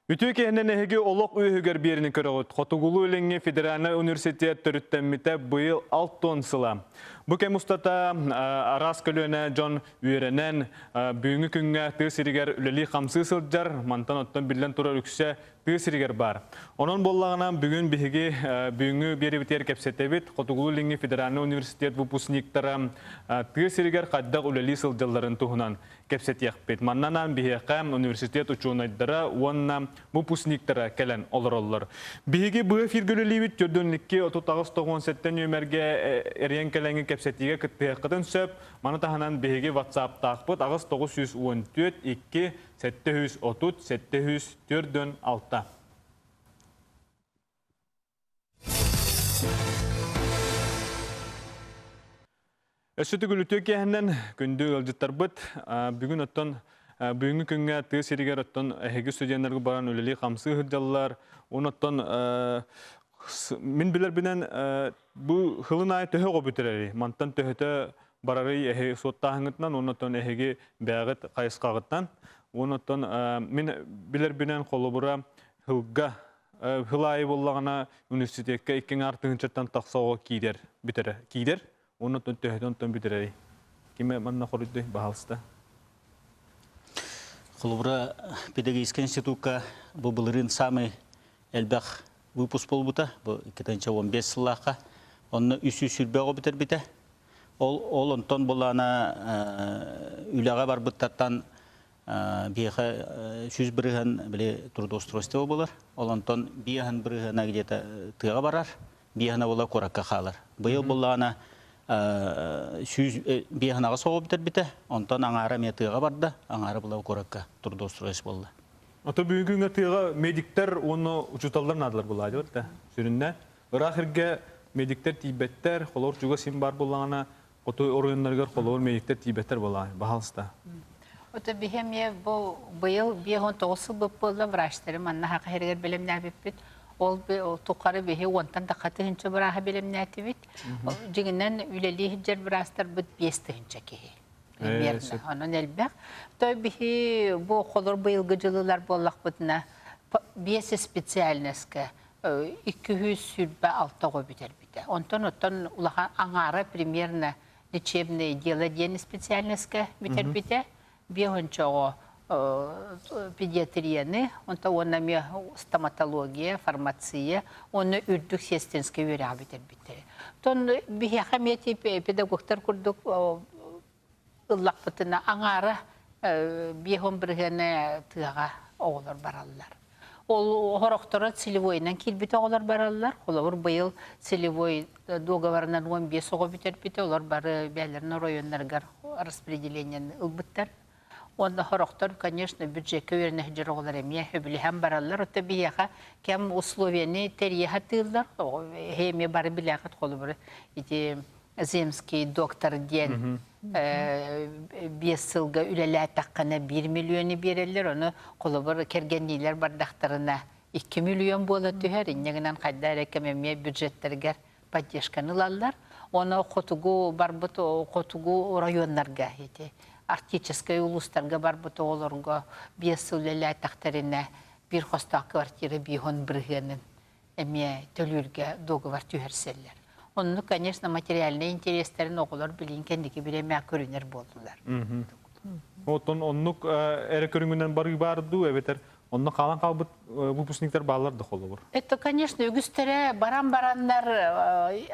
Ütü kehinen ehegi olok üyüger birini körögüt. Kotugulu ölengi Federal Üniversitet törüttemmite bıyıl 6 ton sıla. Bu kemustata aras kölüne John üyerenen büyüngü künge tığ siriger üleli kamsı sılcar, mantan ottan bilen turar ükse tığ siriger bar. Onun bollağına bugün bihigi büyüngü biri biter kepsetebit, Kotugulu ölengi Federal Üniversitet vupusniktara tığ siriger kaddak üleli sılcarların tuhunan kepset yakpet. Mannanan bihiyakam üniversitet uçuğunaydara uanna vupusniktara kelen olor. Bihigi bu firgülülübit jördönlikki 39-97 nömerge eriyen kelengi kepsetiga kıttıyakıdın söp, mana tahanan bihigi WhatsApp taqpıt, ağız 914 2 730 704 Ösütü gülütü kehenden gündü ılcıttar bıt, bugün ötten bugünkü künge tığ siriger ötten ehegi stüdyenlerge baran öleli kamsı hırdalılar, onu ötten min biler binen bu hılın ayı töhe o bitireri, mantan töhete bararı ehe sotta hangıtnan, onu ötten ehegi beğet kayıskağıttan, onu ötten min biler binen kolubura hılga, hılayı bollağına üniversiteke ikin artığınçatan taqsağı kider, bitere, kider. Onu töheten bitireri. Kime manna koruydu bahalsta? Kolubra Pedagogический институтка bu bılırın samı elbaq выпуск bolbuta bu 2015 yıllıqa onu üsü sürbeğe bitir bite. Ol onton bolana ülağa var bıttattan biyaha süz bırıhan bile трудоустройство болар. Ol onton biyahan bırıhana где-то tığa barar. Biyahana bola korakka қалар. Быйыл bolana süz biyahanaga soğuk bitir bite. Ondan aŋara metığa barda, aŋara bula korakka трудоустройство boldu. Ata büyüngün tığa medikler onu uçutallar nadılar bulaydı da. Sürünne. Irahirge medikler tibetler, kolor juga sim bar bolana, oto organlarga kolor medikler tibetler bolay. Bahalsta. Ota bihemye bu bıyıl bir hon toğusu bu bolda vraçlarım anna haqa herger bilimler bipit. Ol tuqarı bihi ondan da qatı hinçe bırağı bilimler tibit. Jiginden üleli hiccer vraçlar bit biyesti hinçe kehi. Onun elbaq. Toy bihi bu kolor bıyılgıcılılar bollaq bitine biyesi spesialneske 200 sürbe altta qoy biter bite. Ondan ulağa aŋara primierna лечебные дела день специальности бите биончого педиатрияны он то он нами стоматология фармация он үрдүк сестинский вера бите тон бихе хамети педагогтар курдук ыллакпытына аңара бихом биргене тыга оголор бараллар. Ол хорохтора целевойнан килбите олар бараллар. Олар быйыл целевой договорынан 15 ого битер бите. Олар бары бәлерин районнарга распределениен ылбыттар. Онда хорохтор, конечно, бюджетке верне жырыгылар эмне хөбүлэм бараллар. Отта бияха кем условияны терьеха тылдар. Хеме бары билахат колу бир ити земский доктор ден 5 yılga üleler takkana 1 milyonu bererler, onu kolubur kergenliler bardaktarına 2 milyon bola tüher, inneginen kaddar ekememeye büdjetlerger поддержканыlallar. Onu kotugu barbut kotugu rayonlarga heti. Artическая uluslarga barbut olurga 5 yıl üleler taktarına bir hosta kvartira bihon birgenin emye tölürge doguvar tüherseller. Onun, конечно, материальные интересlerin okullar bilin kendiki bir emek körünler boldular. Onluk ere körüngünden bardı ebeter. Onunla kalan kalbıt vupusnikler bağlardı olur. Это, конечно, ügüstere baranlar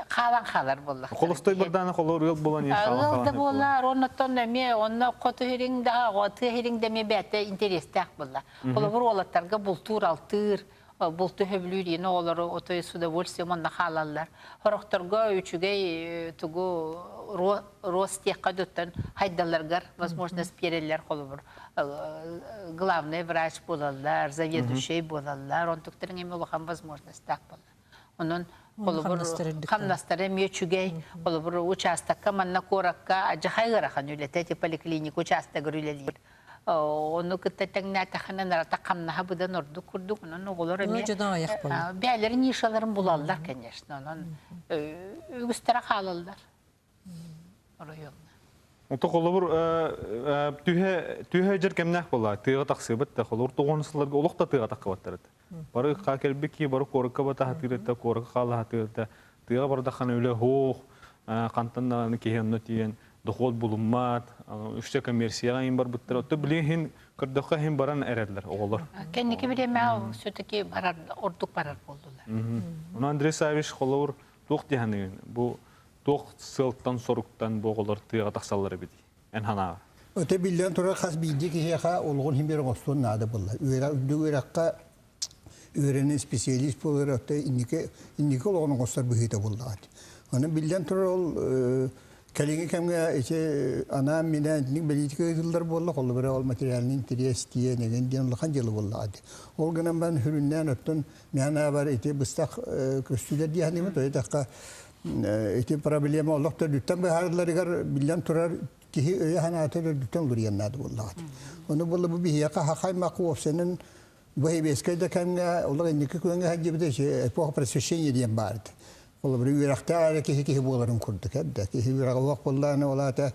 kalan bollar. Kolostoy birden kolor yol bolan yer kalan. Yılda bollar, ondan eme, onunla kotu hering daha, kotu hering deme bete interestek bollar. Kolor olatlarga bultur altır. Bultu höblüyü ne olur otoy suda bolsa manda halallar. Horoktorga üçüge tugu Ростехкадыттан хайдаларгар возможность берелер колубур. Главный врач болалар, заведующий болалар, он туктырын эме улахан возможность так болар. Онун колубур хамнастары мечүгей, колубур участокка манна коракка ажахайгарахан үлетети поликлиник участогы үлелер. Onu kıttatağına taxananlara taqamnaha budan ordu kurduk. Onun oğulları eме bəylərin nişaların bulallar, конечно. Onun ügüstara xalallar. Rayonda. Ото холобур түйе жер кемнах бола, тыга таксыбыт та холор тогонсыларга олукта тыга таккыбаттар. Бары ка келбики, бары корыкка бата хатырыта, корыкка кала хатырыта, тыга барда хана үле хох, кантанны киһенне тиен, доход булуммат, үште коммерцияга ин бар буттар. Ото билин кырдыкка хин баран эредлер оголор. Кенники биреме все-таки барар, ордук барар болдулар. Уна Андрей Савич холор тук диханы, бу тук сылттан соруктан боголор тыга таксаллары бит. Эн хана. Öte bilden tura khas bildi ki ha olgun himber goston nada bulla. Ürakka öğrenen spesiyalist olarak da indike olgun gostar bu hita bulla. Onu bilden tura ol kalenge kamga işte ana mina nik politika yıllar bulla kollu böyle ol materyalinin triestiye negen diyen lakan jılı bulla. Olgunam ben hüründen öttün mihana var işte bıstak köstüler diye hani mi toy dakika işte problemi olak da lütfen bu harları gar bilden tura ki öyle hanatı lütfen olur yannadı vallahi. Onu vallahi bu bir yaka hakay maku senin bu hebeskede kan Allah indiki kuyanga hacı bir de şey epoha presesyon yediyen vardı. Vallahi bir yürekte ki buların kurduk hadi ki yürek vak vallahi ne ola ta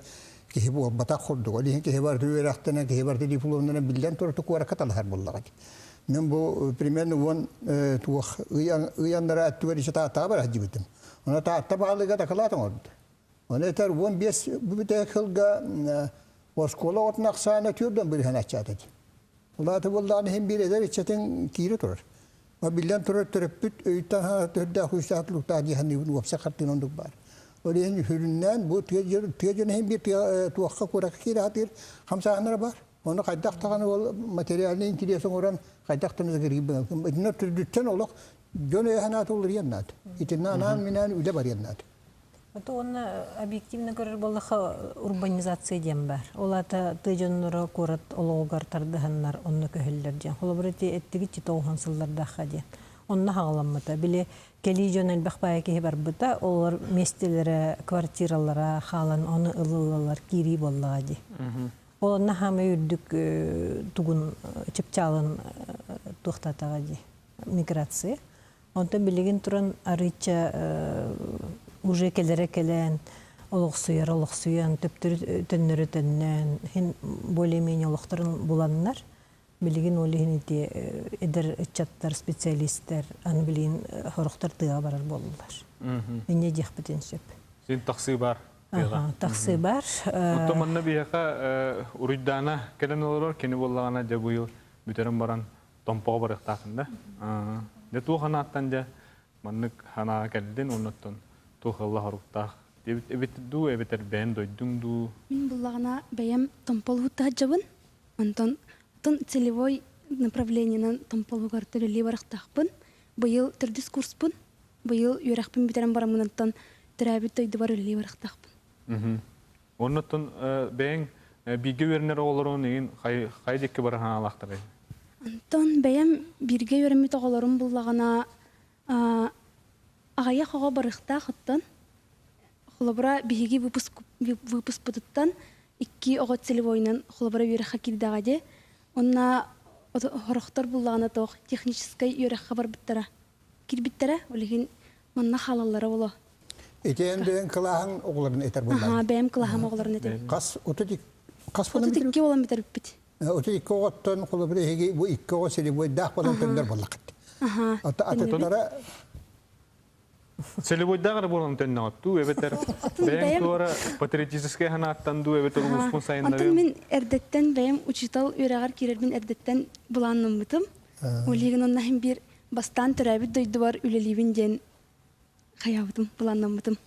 ki bu batak kurduk. Öyle ki var yürekte ki var diplomlarına bilden tortu kuarakat alhar vallahi. Men bu primer one tuh uyanlara atıyor işte tabar hacı bitim. Ona tabalı da kalatın oldu. Ona yeter won bes bu bir tekilga oskola otnak sana türden bir hana çatı. Ulan da vallahi hem bir eder çetin kiri turur. Ama bilden turur törpüt öyta ha törde huşatlık ta dihanni bu vapsa katın onduk bar. Öyle hem hüründen bu tiyacın hem bir tuakka kurak kiri hatir hamsa anara bar. Onu kaydak takanı materyalini intiliyorsun oran kaydak tanıza gibi. Ne türdütten oluk gönü hanat olur yanat. İtinna anan minan üde bar yanat. Это он объективно говорит, была урбанизация дембар. Олата тыжоннора корат ологар тардыганнар онны көһөлләрдән. Холобрати эттиги читоухан сылларда хаден. Онны хагаламмата. Биле кели жонел бахпая ки бар бута, олар местелере, квартиралара халан оны ылылалар кири боллагади. Онны хаме үрдүк тугун чыпчалын тухтатагади. Миграция. Онта билеген туран арыча уже келере келен олықсуян, төптір төннөрі төннен, хин более-менее олықтарын буланнар. Билеген олығын еті эдер чаттар, специалисттер, аны билеген хорықтар тыға барар болулар. Менне дек бітен сөп. Сен таксы бар. Таксы бар. Отто манна бияка урыйдана келен олорор, кені боллағана жа бұйыл бүтерін баран томпоға барық тақында. Де туы хана аттан жа маннык хана келден оннаттан тухалла харуктах. Эбитду эбитер бен дойдун ду. Мин буллагана бәям томполу таҗабын. Антон целевой направлениенан томполу гартелли барактахпын. Быел төр дискурспын. Быел юракпын битерен барамыннан терабит тойды бар элли барактахпын. Оннаттан бен биге вернер олорун ин хайдекке барахан алактыр. Антон бәям бирге йөрәми тоголорун буллагана агая хого барактахтан. Холобра биһиги выпуск путуттан икки огот целевойнан холобра юракка кирдагade. Онна хорохтор буллагана тох технической юракка бар биттара. Кирбиттара олеген манна халаллары боло. Eten ben kılahan oğulların eter bunlar. Aha benim kılaham oğulların eter. Kas falan Otu tikki olan biter bit. Otodik oğuttan kulu bir bu iki oğut seni bu dah falan tönder bollak. Aha. Atatlara Целевойдагар болон төннө атту эбетер бен туара патриотический ханаттан ду эбетер успун сайындар. Антон мен эрдеттен бем учитал үрагар кирербин эрдеттен буланным битим. Олеген онна хим бир бастан төрәбит дойду бар үлелибин ден хаябытым буланным битим.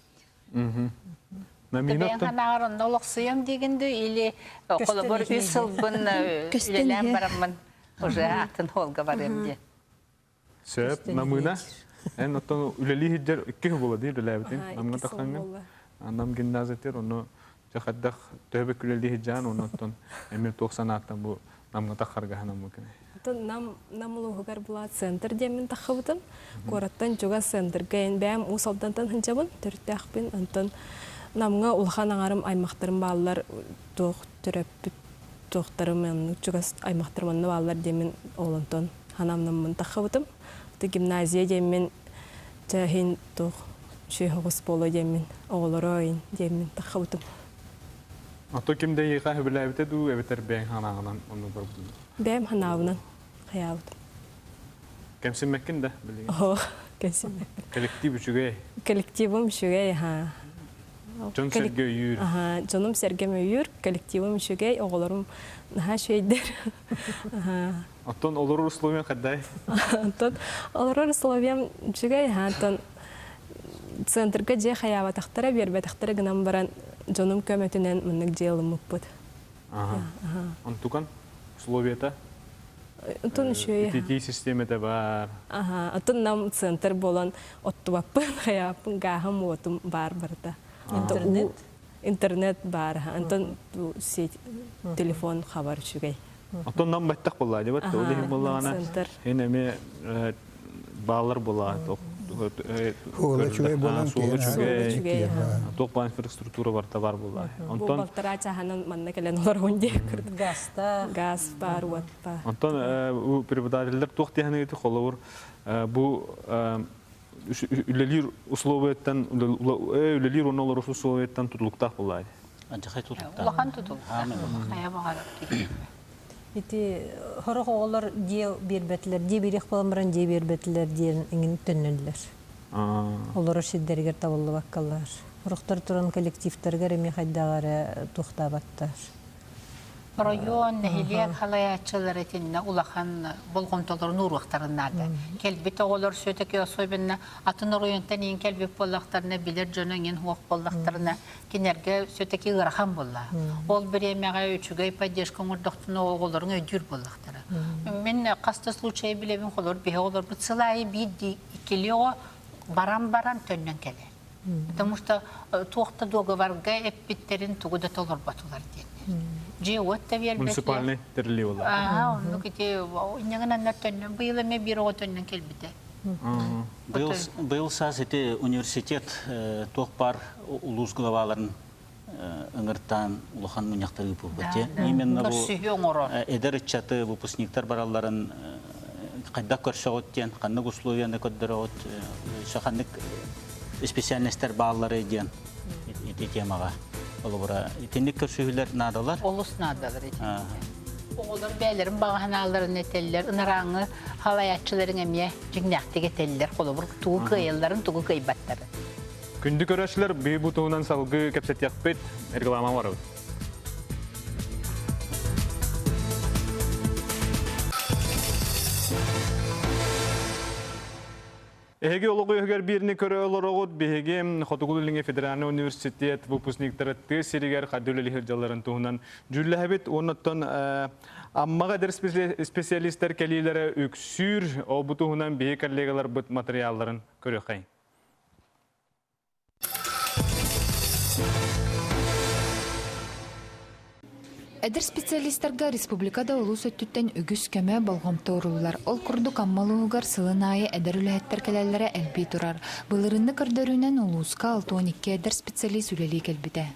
Ben hanağırın olaqsıyım degindi ili kolobor üsılbın ülelem baramın уже атын holga barım diye. Söp namına en oto üleli hiccer iki bola değil ülelebtin. Namına takanga. Anam gimnazeter onu çakaddak töbek üleli hiccan onu oton emir 90'attan bu namına takarga hanam mümkün. Намулу хугар була центр демен тахыбытым. Кораттан жога центр ген бәм усалдантан хынчабын төртәхпин антон намга улхан аңарым аймактарым балалар тох төрөп тохтарым мен жога аймактарымны балалар демен олонтон ханамнын тахыбытым. Ты гимназия демен жахин тох шехос боло демен оголоройн демен тахыбытым. Ото кимде йыга хөбүләбите ду эбетер бәң ханагынан оны бар бу. Бәм ханаабынан хаябыт. Кемсин мәккин дә билеген. О, кәсем. Коллектив үчүгә. Коллективым шугай, Жон Сергей Юр. Ага, жоным Сергей Мөйүр, коллективым шугай, оғыларым наха шейдер. Оттон олор условия каддай. Антон, олар словем шугай, антон центрга же хаябатахтара бербетахтара гынан баран жоным көмөтүнен мындык жыйылым муппут. Ага. Онтукан условията. Антон шугай. ТТ системада бар. Ага, антон нам центр болан оттубаппын хаябын гахам отум бар барда. Интернет бар, антон сеть телефон хабар шугай. Оттон нам баттак булла, дебат. Олехим буллагана. Эне балар булла. Хула чугай болан чугай. Топа инфраструктура бар товар булла. Онтон балтара чаханан манна келен олар онде кырды. Газ бар, вот бар. Онтон у преподавательлер тохтяны эти холовур бу үлелир условияттан үлелир онолор условияттан тутулуктак булла. Ажахай тутуктан. Улахан тутул. Хаябага. Ити хорох оғылар де бербетлер, де берек баламыран де бербетлер дейін еңін түннілер. Олар шеддергер табылы баққалар. Хорохтар тұран коллективтарға реме қайдағары тұқтабаттар. Район нәхилек халаячылар етінна улахан болғымтолар нұр вақтарынады. Келбет оғылар сөйтеке осойбінна атын районтан ең келбет болақтарына білер жөнің ең хуақ болақтарына кенерге сөйтеке ғырахан болла. Ол бір емеға өчігай паддешкін ұрдықтың оғыларын өйдір болақтары. Мен қасты случай білебін қолар бе оғылар бұл сылайы бейді ikili о баран төннен келер. Потому что туақта договорға эппеттерін туғыда толар батулар дейін. Муниципальный терли ола. Ну кете инягынан төннен быйыл эме бир о төннен келбите. Быйыл саз эти университет тоқпар улус главаларын ыңыртан улахан муньяқтары бұлбыте. Именно бұл эдер чаты выпускниктар бараларын қайда көршіғыт ден, қанық условияны көддіріғыт, шақанық специальностер бағалары ден темаға. Тенlik körsühüler nadalar? Olus nadalar. Oğullar beylerin bağınaların eteller, ınarağını halayatçıların emye cügnakti geteller, kolubur tuğu kıyılların tuğu kıybatları. Күнді көрәшілер бей бұтуынан салғы кәпсет яқпет, әргілама бар. Эһеге олығы өгер біріне көрі олар оғыд, бейге Хотугулылыңе Федеральный университет выпускниктары серігер қадөлелі хыржаларын туғынан жүлі әбет, оныттан аммаға дәр специалистер кәлейлері өксүр, ол бұтуғынан бейге коллегалар бұт материалларын көрі қайын. Эдер специалисттарга республикада улус өттүттен үгүс көмө болгомто урулар. Ол курдук аммалуугар сылын айы эдер үлэхеттер келеллere элби турар. Былырынны кырдөрүнен улууска 6-12 эдер специалист үлели келбите.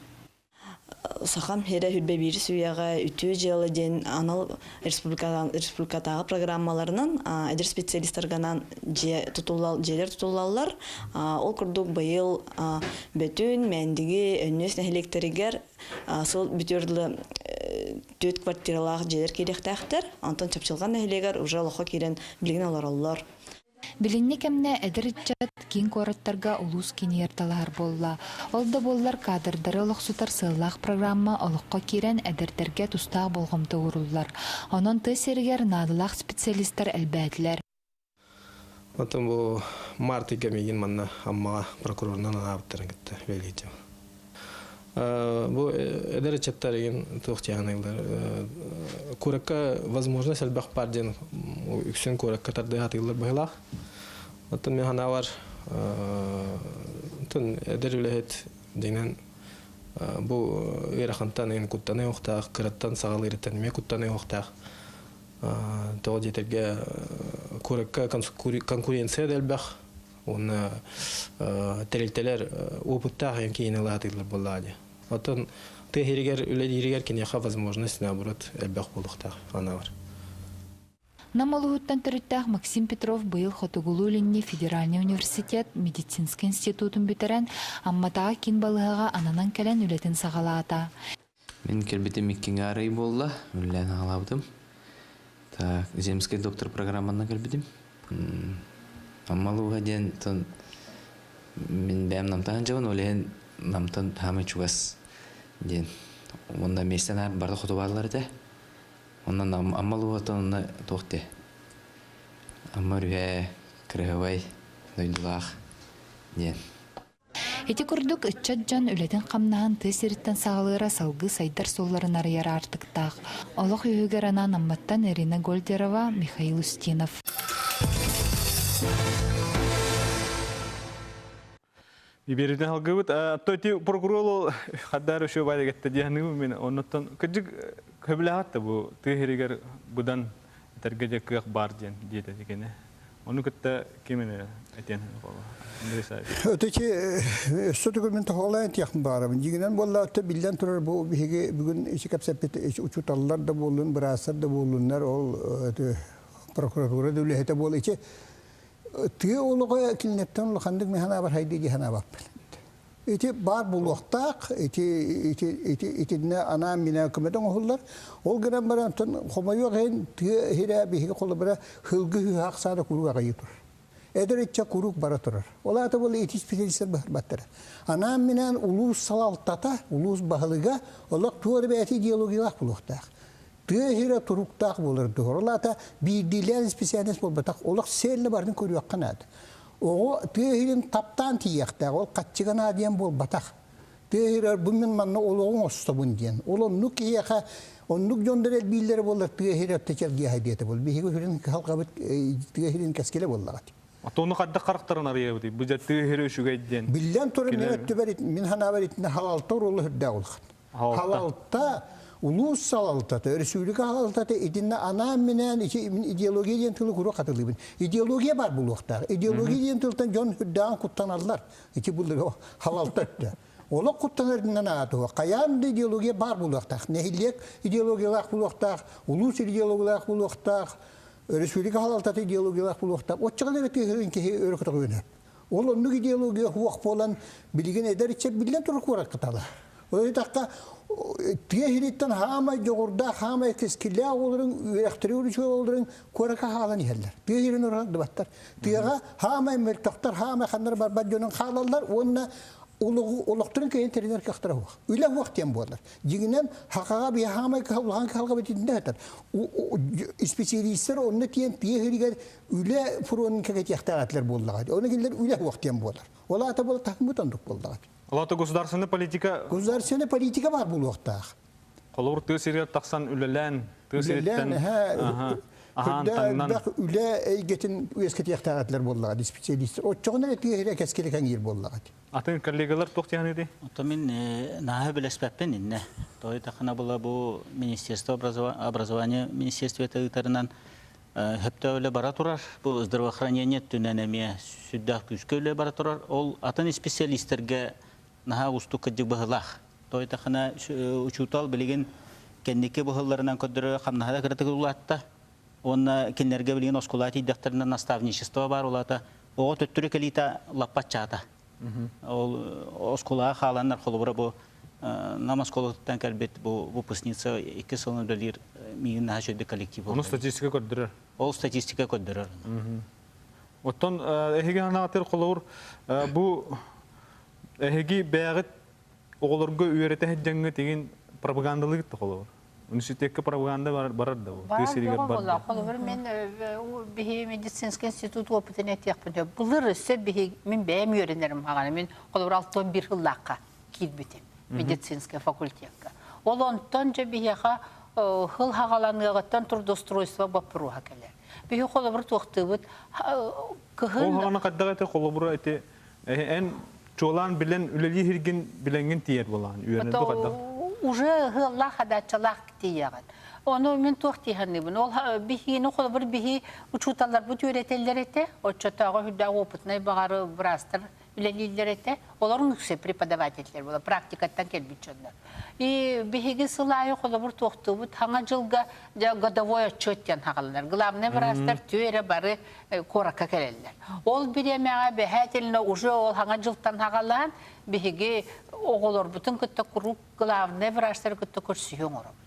Сахам хере хүлбе бир суяга үтүү жылы ден анал республикадагы программаларынан эдер специалисттарганан жерлер тутулалар. Ол курдук быйыл бүтүн мендиги өннөс нехилектеригер сол бүтүрлү 4 квартиралах жерлер керектактер. Антон чапчылган нехилегер уже лохо кирен билген алар. Билинне кемне эдеритчат кин кораттарга улус киниерталар болла. Олда боллар кадрдары лохсутар сыллах программа олыққа кирен эдертерге тустаа болгомто уруллар. Онон тесергер надылах специалисттар элбәтләр. Потом бу март игемеген манна амма прокурорнан аптырын кетти белгече. Бу эдеритчаттар еген тохтяныйлар. Куракка возможность элбах парден үксен куракка тарды хатыйлар байлах. Потом мен ханавар тон эдерлет деген бу верахантан ен куттаны оқтақ, кыраттан сағал ереттен ме куттаны оқтақ. Тоғы жетерге куракка конкуренция дәлбәқ. Оны тәрелтелер опыттақ ен кейін алатыйлар болады. Потом ты херигер үлелеригер кенеха возможность наоборот элбәқ болуқтақ ханавар. Намалуһуттан төрүттәх Максим Петров быйыл Хотугулулинне Федеральный университет медицинский институтын бүтерен, амматаға кин балыға ананан кәлен үлетін сағалаата. Мен келбетем иккенге арай болла, үллән алабдым. Так, земский доктор программаны келбетем. Аммалуға ден тон мен бәм намтан жабын, олен намтан хамы чугас ден. Онда местен ар барды құты барлар да. Ондан аммалуға тонына тоқты. Аммар үе кірғавай дойдылақ ден. Эти курдук ытчаджан үлетін қамнаһан тысырыттан сағылыра салғы сайдар солларын арыяр артықтақ. Олық үйігер анан амматтан Ирина Гольдерова, Михаил Устинов. Ибериден халгыбыт, атты прокурор хаддар өшө байды кетті дияны мен оннан кыжык көбілағатты бұл тыгеригер бұдан тәргеде кыяк бар дейді дегені. Оны күтті кемені әтен қолы. Öteki sötükülmen toholayan tiyakın bağırımın. Jiginen bolla öte bilden turar bu bugün işi kapsapet uçutallar da bolun, brasar da bolunlar ol prokuratura devlete bol içi tüye oluğa kilinetten uluğandık mehana var haydi cihana bak. İti bar buluqtaq, iti ne ana mina kümeden oğullar. Ol giren barantan xomayuq hen tüye hira bihi kolu bara hılgı hühaq sada kuruğa yitur. Ederetçe kuruk bara turar. Ola da böyle eti spesialistler bahar battara. Anam minen ulus salaltata, ulus bahalıga, olak tuğru bir eti diyalogilak buluqtaq. Tüye hira turuktaq bulurdu. Ola da bir dilen spesialist bol batak, olak selle bardın kuruyak kanadı. O tüye hirin taptan tiyaqtaq, ol katçıgan adiyen bol batak. Tüye hirar bu min manna oluğun ostabun diyen. Olon nuk iyaqa, onnuk jondarel billeri bollar tüye hirar teçel giyahidiyeti bol. Bihigo hirin halqabit tüye hirin keskele bollağat. Atonu kadda karakterin araya bu. Bu jatı hero şu gayden. Bilden torun minetüberit min hanaverit ne halalta rollu hüdda olğan. Halalta ulus salalta Resulü halalta idinne ana minen ideoloji diyen tılı kuru katılыбын. Ideoloji var bu lokta. Ideoloji diyen tıltan jon hüddan kuttanarlar. İki bulur halalta. Ola kuttanarından atı. Kayan ideoloji var bu lokta. Nehillek ideolojiler bu lokta. Ulus ideolojiler bu lokta. Respublika halaltatı ideologiyalar bulukta. O çıkan ki örgütü oynar. Onun ideologiya huak olan bilgin eder içe bilen turuk olarak kıtalar. O dakika tiyahiritten hama jogurda hama keskille olurun ürektiriyor şu olurun koraka halan yerler. Tiyahirin olarak debatlar. Tiyaga hama meltaktar hama kanlar barbajonun halallar onna Oluqtırın ki enteriner kaxtıra huaq. Öyle huaq diyen boğalar. Jiginen haqağa bir hamay kavulağın kalqa betidinde hatar. Spesialistler onunla diyen tiyahiriger öyle furonun kaket yaxtağatlar boğalar. Ona gelirler öyle huaq diyen boğalar. Ola ata boğalar takımı tanıdık boğalar. Ola ata gosdarsanı politika... Gosdarsanı politika var bu huaqtağ. Kolor tığ siriyat taqsan ülelen. Ülelen, Hüdda üle eygetin üyesket yaxtağatlar boğalar. Spesialistler. O çoğunlar tiyahire keskeliken yer boğalar. Atın kollegalar toxtayan idi? Otamin naha bilespeppen inne. Toy takana bula bu Ministerство образования министерствойтарынан hepte öyle bara turar. Bu здравоохранение tünenemiye süddah güçke öyle bara turar. Ol atın spesialistlerge naha ustu kıcık bahılaq. Toy takana uçutal bilgin kendiki bahıllarından kodları kamnahada kırıtık ulatta. Ona kinlerge bilgin oskulati idektarından nastavnичество var ulata. O töttürük elita lapatçata. Oskolağa halanlar kolubura bu namaz koluktan kalbet bu выпускница 2 sılını dölir miyin naşöde kolektif olur. Onu statistika koddurar. O statistika koddurar. Otton ehigi hanaatır kolur bu ehigi beyagit oğulurga üyerete hedjange tegen propagandalık da kolur. Üniversitedeki propaganda barar da bu. Var valla kolur men bihi medisinsk institut opытын etiyapın. Bulur ise bihi men beyem öğrenirim hagana men kolur 61 yıllıqqa kilbitim medisinsk fakultetga. Ol ontonca bihi hıl hagalanıqtan трудоустройство бапыру hakele. Bihi kolur toxtubut kıhın. O hagana qaddagate kolur ete en çoğulan bilen üleli hirgin bilengin tiyer bolan. Öğrenildi qaddag. Уже hıllah hadachılaq diyagan. Onu мен тоқтиханыбын. Ол бихини қолыбыр бихи учуталар бұт өретелер ете, отчатағы хүдда опытнай бағары бірастыр үлелейлер ете, олардың үксе преподавательлер бола, практикаттан келбітчондар. И бихиги сылайы қолыбыр тоқты бұт, хаңа жылға годовой отчеттен хағалылар. Главный бірастыр түйері бары қораққа келелер. Ол біремеға бәхәтеліне уже ол хаңа жылттан хағалан, бихиги оғылар бұтын күтті құруқ главный бірастыр күтті көрсүйен ұрып.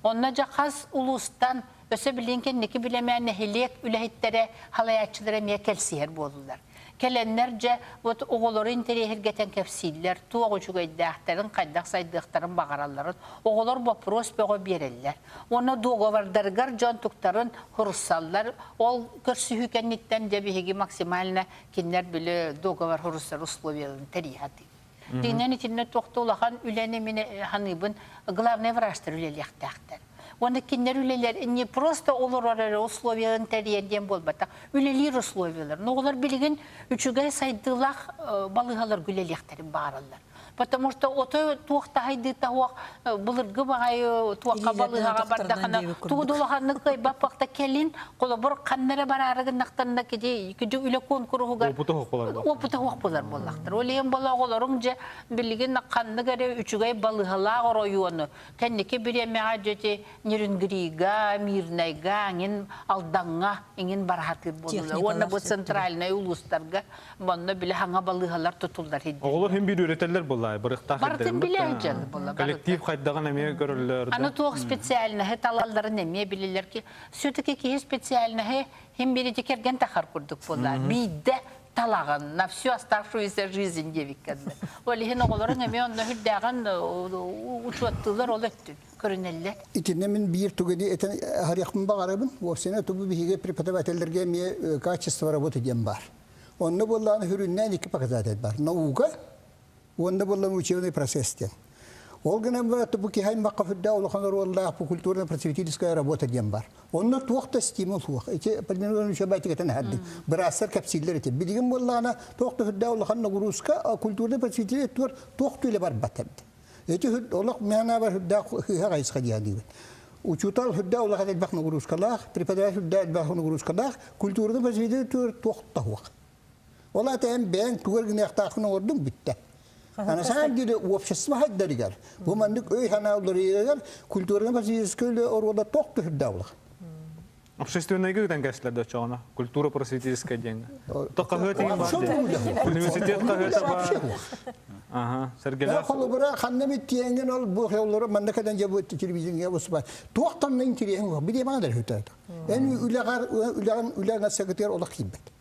Онна жақас улустан өсі біленкен некі білемәне хелек үләхеттері халаятчылары мия кәлсиер болдылар. Кәленнер жа оғылары интерехергетен кәпсейлер, туағы жүгейдіқтарын, қайдақ сайдықтарын бағараларын, оғылар вопрос бөгі берелер. Оны доғавардарғар жан тұқтарын хұрыссалар, ол көрсі хүкәнеттен жабихеге максималына кеннер білі доғавар хұрыссар условияларын тәрихаты. Дегеннен итинне тоқты олақан үләне мені ханыбын главный врачтар үлелектәқтер. Оны кеннер үлелер не просто олар условияларын тәриенден болбата, үлелер условиялар. Но олар білген үчігай сайдылақ балығалар үлелектәрін бағаралар. Потому что отой туақта хайды тауақ бұлырғы бағай туаққа балығаға бардақана туғдолағаны қайбапақта келін қолы бұр қаннары бар арығын нақтанына кеде күді үлі конкурғыға опыта оқ болар болақтыр. Олеген бола оларың же білген қанны кәрі үчігай балығалақ оройуыны кәннеке біремеға жете нерінгіріға, мирнайға, еңін алданға, еңін барахатыр болылар. Оны бұл центральный улустарға бұнны білі хаңа балығалар тұтылдар. Оғылар hem bir üreteller болар. Бартын білейджен бола. Коллектив қайдаған әме көрілерді. Аны тоғы специальныхы талаларын әме білелер ки. Сөтіке кейі специальныхы хем береде керген тақар көрдік бола. Бейді талағын, на всю оставшуюся жизнь девиккенді. Олеген оғыларын әме онны хүлдәған учуаттылар ол өттін. Көрінелер. Итинне мен бир тугеди этен харяқмын бағарабын. Осена тубу бихиге преподавательдерге ме качество работы дем бар. Онны болланы хүріннен екі показатель бар. Наука Онда болла учебный процесс. Олгана брат буки хай макафда улханар wallah по культурно-просветительская работа дембар. Онда тоқта стимул хуах. Эти подмену шабайти кетен хадди. Брасар капсиллер эти. Бидигин боллана тоқта фда улханна грузка культурно-просветительский тур тоқту иле бар батаб. Эти улах мяна бар фда хагайс хадияди. Учутал фда улах хадид бахна грузкалах, преподаватель фда бахна грузкалах, культурно-просветительский тур тоқта хуах. Ола тем бен тугергне ахтахна ордум битте. Ana sadece общество haddediler. Bu mandık öy hanavları культурно-просветительский orada toktu hüddavlık. Общественные гыгдан кәсілерді çoğuna. Культура-просветительская деньги. Тоққа хөтеген бар дейін. Университетқа хөті бар. Сәргелер. Қолы бұра қаннамет тиенген ол бұл қеулары мандақадан жабы өтті телевизионға осы бар. Тоқтанның интереген жоқ. Біде маңадар хөті айды. Ән үләғар секретер олақ кейбет.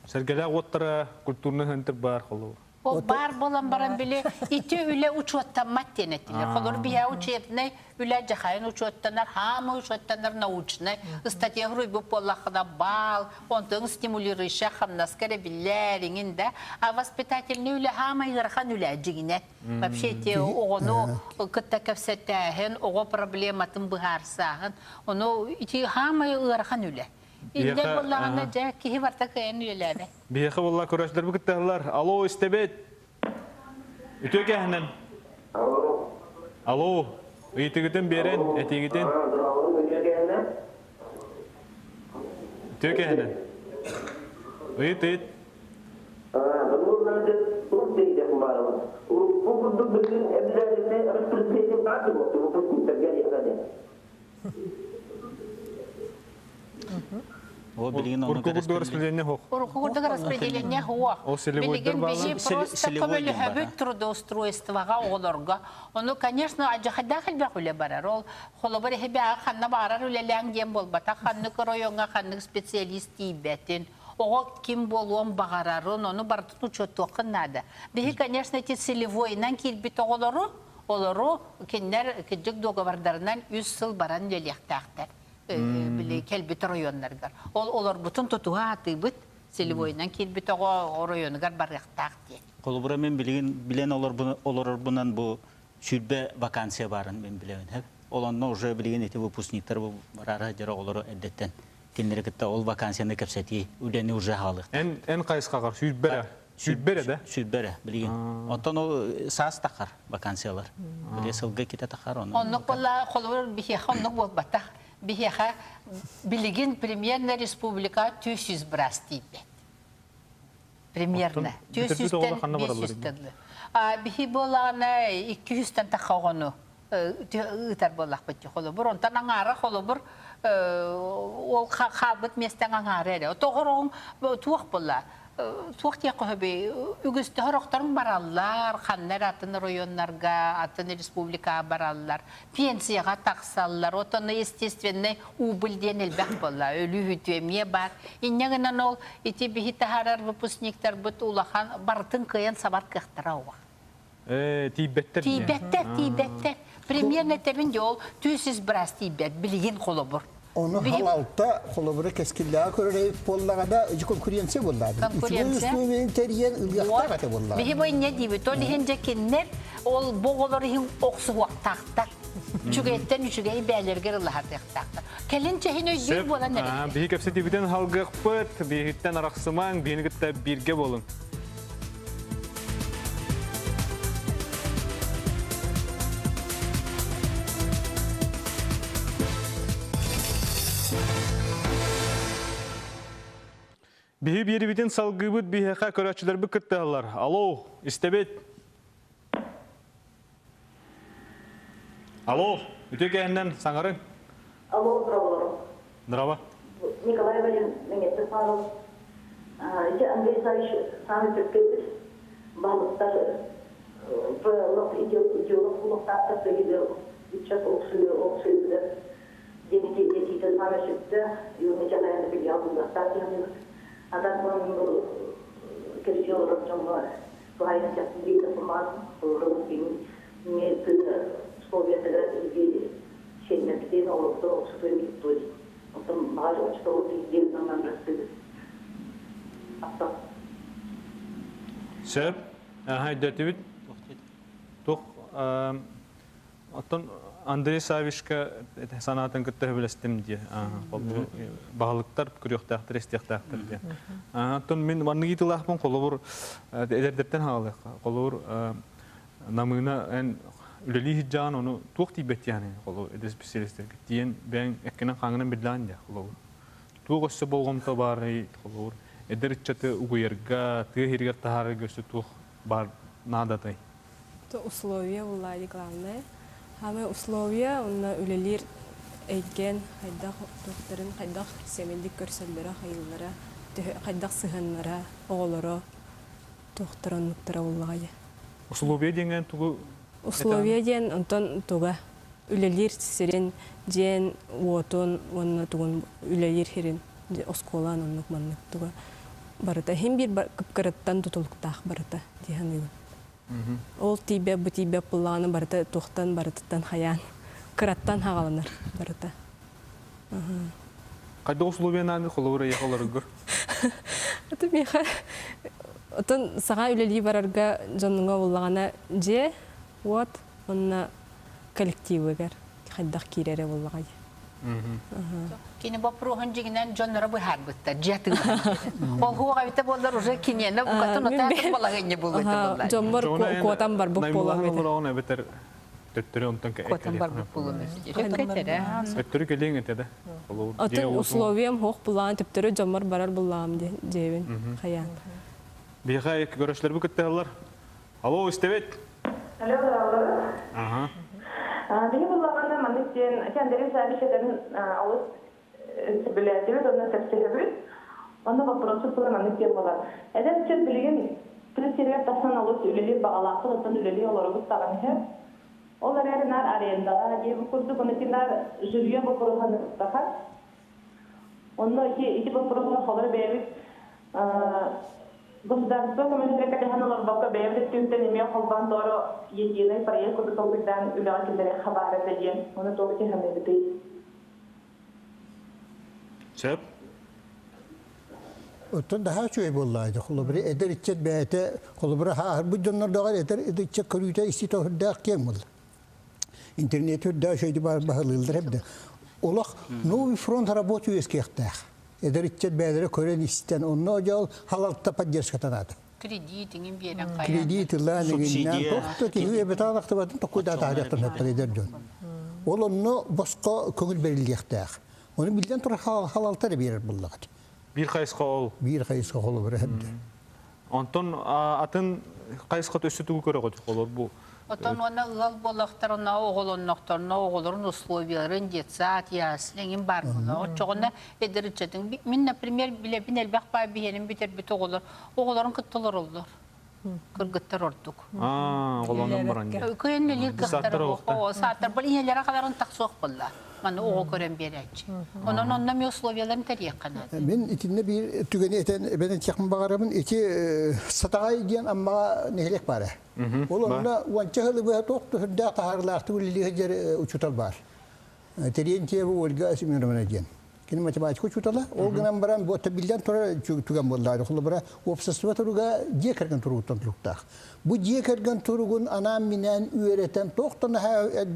Сәргелер оттара культурны хынтыр бар қолы. Ол бар болан баран біле, ити үлі учуаттан маттен етілер. Қолыр бия учетінай, үлі жақайын учуаттанар, хамы учуаттанар научынай. Статья ғруйбы болақына бал, онтың стимулирующа хамнаскары білеріңін да. А воспитательный үлі хамы ғырхан үлі әджігіне. Вообще, те оғыну күтті көпсеттәхін, оғы проблематын бұғарсағын, оны ити хамы ғырхан үлі. İnde bollağına ja kihi varta kayın üyeleri. Biyağı vallahi körüşler bu kitahlar. Alo istebet. Ütü kehnen. Alo. Üytigiden beren, etigiden. Ütü kehnen. Üytit. Куркугурдуга распределение хох. Куркугурдуга распределение хох. Билеген биши просто көмөлі хөбіт трудоустройствоға оларға. Оны, конечно, ажахада хілбәқ үлі барар. Ол қолыбыр хебеға қанна барар үлеләң дем болбата. Қанны көройонға қанны специалист дейбәтін. Оға ким болуын бағарарын, оны бардын учету қынады. Бихи, конечно, эти целевойнан келбет оғылары, олары кендер кеджік доғавардарынан 100 сыл баран електақтар. Біле келбет районларгар. Олар бұтын тұтуға атыбыт, селевойнан келбет оға районгар барықтақ де. Қолыбыра мен білен олар бұнан бұл сүрбе вакансия барын мен білен. Оланна уже білген еті выпускниктар барара жара олары әдеттен. Тенлері кітті ол вакансияны көпсәті үлені уже халық. Ән қайысқағар, сүрбе? Сүрбере да? Сүрбере, билген. Онтон ол саас тақар вакансиялар. Биле сылга ките тақар оны. Оннук болла холор бихеха оннук болбатах. Бихеха билигин премьерна республика 200 брастипе. Премьерна. 200 бихи болана 200-тен тахагону ытар боллах битти холобур. Онтан аңара холобур ол хабыт местен аңара эре. Тогорон туак болла. Туак якобы үгүстө хорохторун бараллар, ханнар атын районнарга, атын республика бараллар, пенсияга таксаллар, отону естественный убылден элбек болла, өлүү хүтөмие бар. Иннегенен ол ити бихитахарар выпускниктар бут улахан бартын кыян сабат кыхтара ова. Тибеттер. Тибеттер. Примерно тебин жол 200 брас тибет билген холобур. Onu halalta kolabora keskillaa körüre pollagada konkurrensiya bolladi. Konkurrensiya. Üçüncü teriyen ılgaqta gate bolladi. Bihi boy ne dibi? Toli hencekinler ol boğuları hin oksu vaktakta. Çügetten üçügeyi beylerger Allah'a tektakta. Kelince hin özdüğü bolan ne? Bihi kapsa tibiden halgaq pıt, bihitten araqsıman, bihini gitta birge bolun. Bihi biri bitin salgıbıt biheqa köraçılar bu kıttalar. Alo, istebet. Alo, ütügeğinden sanarın. Alo, bravo. Bravo. Николай Валерьевич, меня Стефанов. Андрей Савич, сами предприятия, баллотаж, идеолог, улуктар, сейчас оксуды, деньги, сами шипты, и у меня на это бельялдым, статьями. Адам он кричал, что свои сейчас видно формат, русский, не условия федерации, щенят где на улицу, свои истории. Потом багато что есть нам расстроились. Söp, haydatibit. Tuh, atın Andrei Savishka sanatın kıttı bilestim diye. Bağlıklar kürüyoktaktır, istiyoktaktır diye. Atın min vanı gitılahpın kolubur ederderten hağlık. Kolubur namına en üleli hiccan onu tuh tibet yani kolubur eder spesialistler. Diyen ben ekkenen kanının bildiğin diye kolubur. Tuh göçse bolğumta bari kolubur. Eder iççatı uğuyarga, tığ hirger taharı göçse tuh bar nadatay. То условия влади главное. Хаме условия онна үлелер эйген хайдах докторын хайдах семендик көрсөллөрө хайыллара хайдах сыганнара оголоро доктороннуктара буллагай. Условия деген тугу Условия ден онтон туга үлелер сирен ден уотон онна тугун үлелер хирин осколан оннук маннык туга барыта хем бир кыпкырыттан тутулуктаах барыта диханы. Ол тибе бу тибе пулланы барыта тухтан барытыттан хаян кыраттан хагаланыр барыта. Кайда условия наны холовра яхаларыгыр. Это меха. Отон сага үлели барарга жонунга буллагана же вот онна коллективыгар хайдах кирере буллагай. Kini bapruhan jignan John Rabu harbutta jatı. Ol huwa gavita bollar уже kiniyana bu katın otar balaganya buldu. Jommor kuotan bar buk bolan bete. Ona beter töttürü ondan ka. Kuotan bar buk bolan. Töttürü kelin etede. Отын условиям хох булан төптөрө жомор барар булам дебин хаян. Биха эк көрөшлөр бу кеттелер. Алло, истебет. Алло, алло. Ага. Бeni bulağında mandıkçın kendleri servislerin alış biletleri ondan tepsileri. Onda vaprosu sonra mandıkçın bulan. Eden için bilgin Türkiye'ye taşan alış üleli bağlantı ondan üleli olarak tavan hep. Onlar yerler arayındalar. Diye bu kurdu konuşanlar jüriye bu kurhanı takar. Onda iki bu kurhanı falan böyle Государство коммунистическая технология бака бевле тюнте немя холбан торо единый проект который толбидан улакилдере хабар эден оны толки хамебити Söp. Otan daha çok bolladı. Kolabri eder içet beyte kolabri ha bu donlar da eder içet körüte istito da kemul. İnternet da şeydi bahalıldır hep de. Olak no bir front работу eskiyekte. Eder içet beylere kören isten onu ocal halalta padjes katanat. Кредит, ingen берен кая. Кредит ланигиннан тохта киһи эбеталакты батын токуйда таһарыктан хатталыдер жон. Ол онно боско көңүл берилиектәк. Оны билден тура халалтар берер буллагат. Bir qayısqa ol. Bir кайыска холу бер хәбде. Onton atın qayısqa төсүтүгү көрө гот болор бу. Отон оны ылал болақтарына оғылыннақтарына оғылырын условияларын детсат, яслеңін бар бұла. Отчоғына эдірітчетін. Мен, например, білебін әлбәқ бай бейенім бітер біт оғылырын күттілер олар. Кыргыттар ордук. Оғылының баран. Көйінлелер кықтар оғы. Саттар бұл инелері қаларын тақсоқ бұла. Маны оғы көрен берәтші. Onun onunla mi условияларын тәрек қанады. Мен итинне bir tügeni eten benden çakma bağırımın iti satağay diyen amma nehlek bara. Olanda vançahılı bu toktu hüdda taharlahtı ulli hıcar uçutal var. Teriyen tiye bu olga asimini ramana diyen. Kini matematik uçutala. Olganan baran bu tabilden tora tügen bollari. Kulu bara opsasıva turuga diye kergen turuguttan turugtaq. Bu diye kergen turugun anam minen üyereten toktana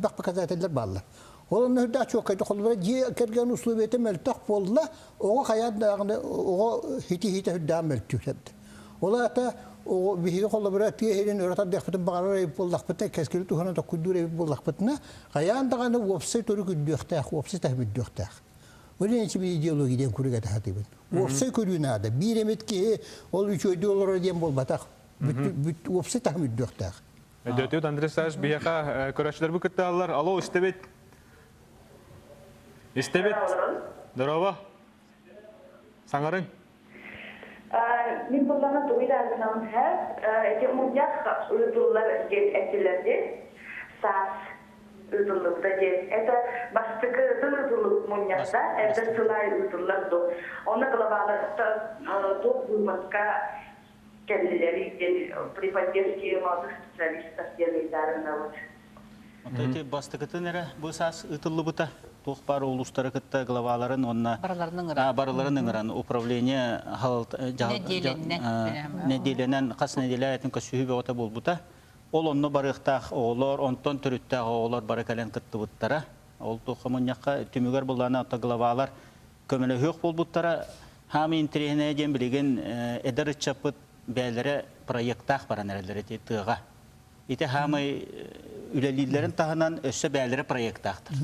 bak bakazateller bağlar. Onun hüdda çok kaydı kolları diye kergen uslubiyete meltak bolla oğa hayat dağında oğa hiti hüdda meltük hepti. Ola da o bihi kolları tiye herin öğreten dekpetin bağırır eyip bollak bitne keskili tuhana da kuddur eyip bollak bitne hayat dağında vopsay toru küddüktağ vopsay tahmiddüktağ. Onun için bir ideologiden kuruga tahatibin. Vopsay körüğüne adı. Bir emet ki ol üç ödü olur diyen bol batak. Vopsay tahmiddüktağ. Dötüt Andres Saj biyaqa körəçlər bu kıttalar. Alo istebet. İstebet. Здорово. Саңарын. Мен бұлланы туйдағынан әр, мұнияқ ұйдылар әтілерде, саас ұйдылықта ден. Это бастықы ұйдылық мұнияқта, это сылай ұйдылар до. Оны глобалықта топ бұйматқа кәлілері при поддержке молодых специалистов делайдарына вот. Эти бастыкытын эре бу саас ытыллы бута. Тух бар улустары кытта главаларын онна барыларын ыңыран управление неделенен кас неделятын көсүбө ота болбута. Ол онно барыктак оолор, онтон төрүттак оолор бары кален кытты буттара. Ол тухамынякка түмүгөр буллана ата главалар көмөлө хөк болбуттара. Хами интерехне дем билген эдер чапыт бәлере проекттак баран эрелер тыга. Ите хамы үлелилерин тахынан өссө бәлере проекттактыр.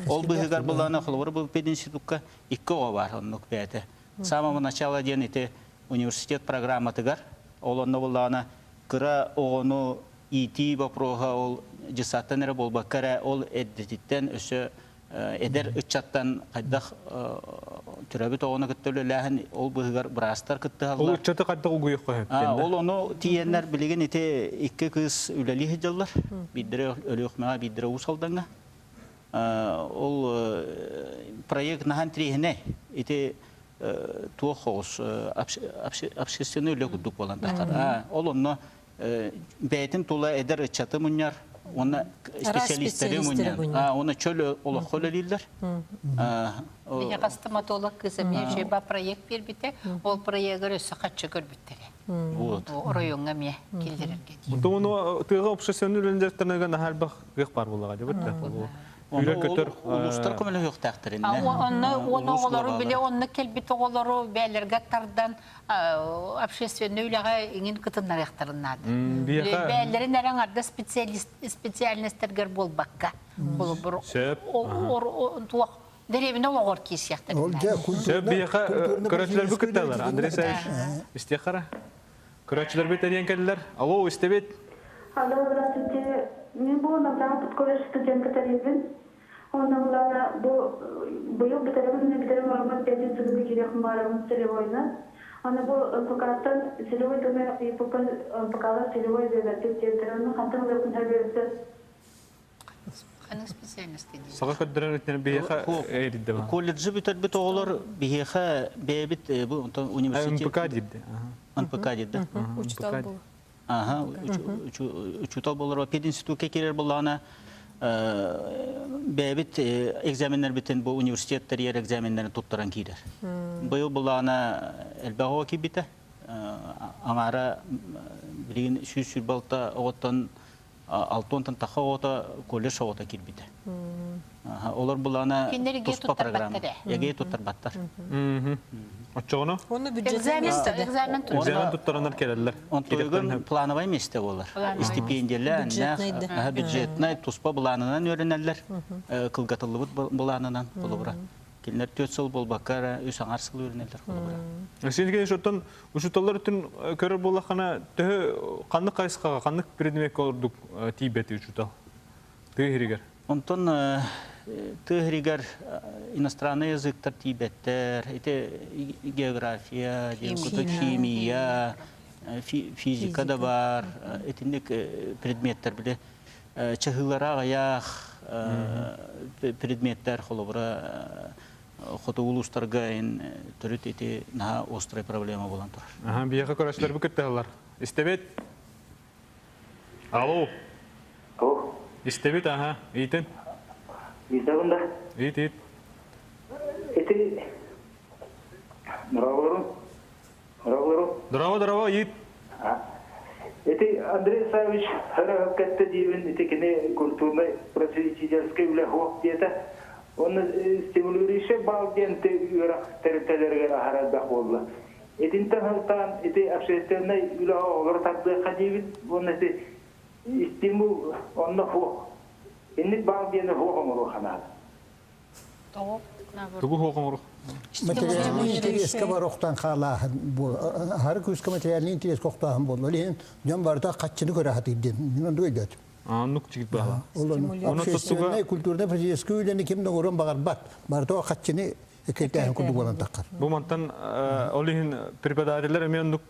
Ол быгар булана холор бу пединститутка 2 ого бар оннук бәте. С самого начала ден ите университет программа тыгар. Ол онно булана кыра огону ити вопрога ол жисаттан эре болбаккара ол эддитен өссө эдер ычаттан кайдах түрөбүт огону кыттөлөлөһүн ол быгар брастар кыттыалар. Ол ычаты кайдак угуйук коет. Ол ону тиеннер билеген ите 2 кыз үлели хыжаллар. Бидире өлөкмага бидире усалданга. Ол проект нахан трихне ите туохос общественный лөгүдүк болан такар. Ол онно бәйтин тула эдер ычаты муньяр. Оны специалисттері мұнен. Оны чөлі олық қолелілдер. Бейіға стоматолог кызыме жеба проект бербіте, ол проектер өсі қатшы көрбіттері. Оройыңа ме келдерерге дейін. Оны тыға общественный өлендертернеген әрбақ ғық бар болаға деп. Улустар көмілі өқтақтыр. Оны оғылары біле, оны келбіті оғылары бәлерге тардан общественный үліға еңін күтінлар яқтарынады. Бәлерін әрің арды специалистергер бол баққа. Сөп. Деревіне оғыр кейс яқтарынады. Сөп бейіға көрәтілер бұл күтталар. Андрей Саевич, істе қара. Көрәтілер бет әден кәділер. Алло, істебет. Алло, здравствуйте. Мен бұл намдан колледж студентка тарифин. Ondan bu yıl bir tarafın olmak için sıkıntı gireyim varım Selvoy'na. Ana bu fakattan Selvoy döme pakalar Selvoy devlet çevrelerinin hatırı ve kuntarberisi. Kanı spesialist dedi. Sağa kadar ettiğini biyeha eğrildi mi? Kollejci bit oğullar biyeha bebit bu üniversite. MPK dedi. MPK dedi. Uçtal bu. Aha, uçtal bollar pedinstitut'a kerer bollana. Bebit egzaminler biten bu üniversiteler yer egzaminlerini tutturan kiler. Bu yıl bulana elbette ki bite. Amara bilgin sürbalta oğutan 6 ondan taxa oğuta kolej oğuta kir bite. Олар булана Киндер ге туспа туттар программа. баттар. Яге туттар баттар. Отчоғыны? Оны бюджет Экзамен Экзамен туттарынар келелер. Онтойгон плановый месте болар. Стипендиялар, бюджетный туспа буланынан өренелер. Кылгатылыбыт буланынан болобура. Келнер 4 жыл болбаккара үс аңар сыл өренелер болобура. Сенген шоттан ушуталар үтін көрір болақана түхі қанды қайсықаға, қанды предмет олырдық тейбеті ушутал? Түхірігер? Онтон тыгригер иностранный языктар тибеттер, география, химия, физика да бар, этинник предметтер биле чыгылара аяк предметтер холобра хото улустарга ин төрөт эти на острая проблема болан тур. Ага, бияка көрәшләр бу көттәләр. Истебет. Алло. Алло. Истебет, ага, итен. Истебунда. Ит. Эти Здорово. Здорово, ит. Эти Андрей Савич харакатта дивен эти кене культурный просветительский влахок где-то он стимулирующий балденте юрак территориялерге ахарадах болла. Этин тахтан эти общественный влахок тарды хадивин он эти стимул он нахо. Инни балденте хохомро ханал. Тугу хокомро. Материальный интерес кабароқтан халаһын бу һәр күскә материальный интерес коқтаһын булды. Лен җан барда катчыны күрә хатыйдын. Мин анда әйтәм. Нук чигит баһа. Оны общественный культурный практический үләне кемне урын багар бат. Барда катчыны экәйтәһен күрде булган таққар. Бу мантан олиһин преподавательләр мен нук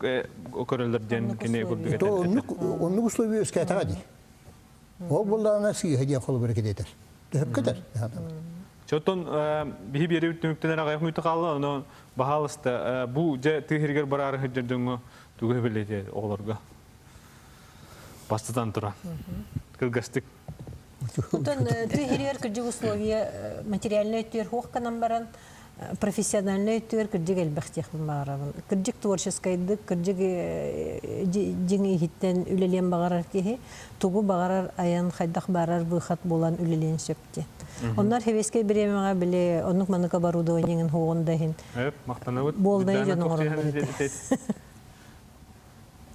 көрәләр дигән кине күрде. То онны условия өскә тагы. Ол булларына сыйга дигән холы бер китәр. Төп китәр. Чотон бихи бери үттүнүктен агай мүйті қалды, оны бағалысты. Бұ жа тыгыргер барары хыджырдыңы түгі біледі оғыларға. Бастыдан тұра. Кылгастык. Утон тыгыргер кырдык условия материальный өттер хоққанан баран профессиональный өттер кырдык әлбәхтех барабын. Кырдык творческайдык, кырдык жеңи хиттен үлелен бағарар кеһи, тугу бағарар аян хайдах барар выхат болан үлелен сөпте. Onlar hevesке биремега биле, онук манук оборудованиеңин хоғындахин. Мақтанабыт. Болдай жонун орындар.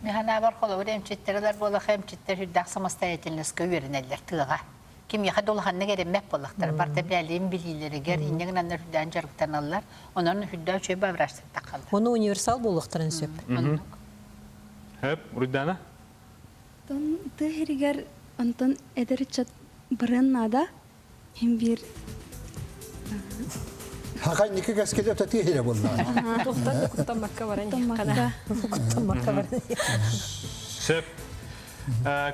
Механа бар холовыр эмчеттерилер болах эмчеттер хүддак самостоятельностька үйренелер тыга. Ким яхад олханны керемек болактар. Барта билим билилеригер иннеген андар хүддан жарыктан аллар. Онун хүдда чөй бавраштыр такалдар. Оны универсал болактарын сөп. Руддана? Тон тыгригер антон эдерчат бреннада hem bir Hakan iki gaskede tatihire bunlar. Kutlamakka var yani. Kutlamakka var. Söp.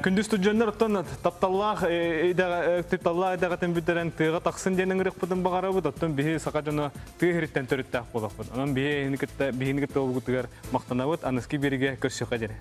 Күндүз туҗаннар оттан тапталлах идаға тембүтерен тыга таксын денең рөхпүдән багарабы оттан бихи сакаҗаны тыгырыттан төрөттәк булып. Анан бихи никетте олгутыгар мактанабыт аныски берге көсө кадере.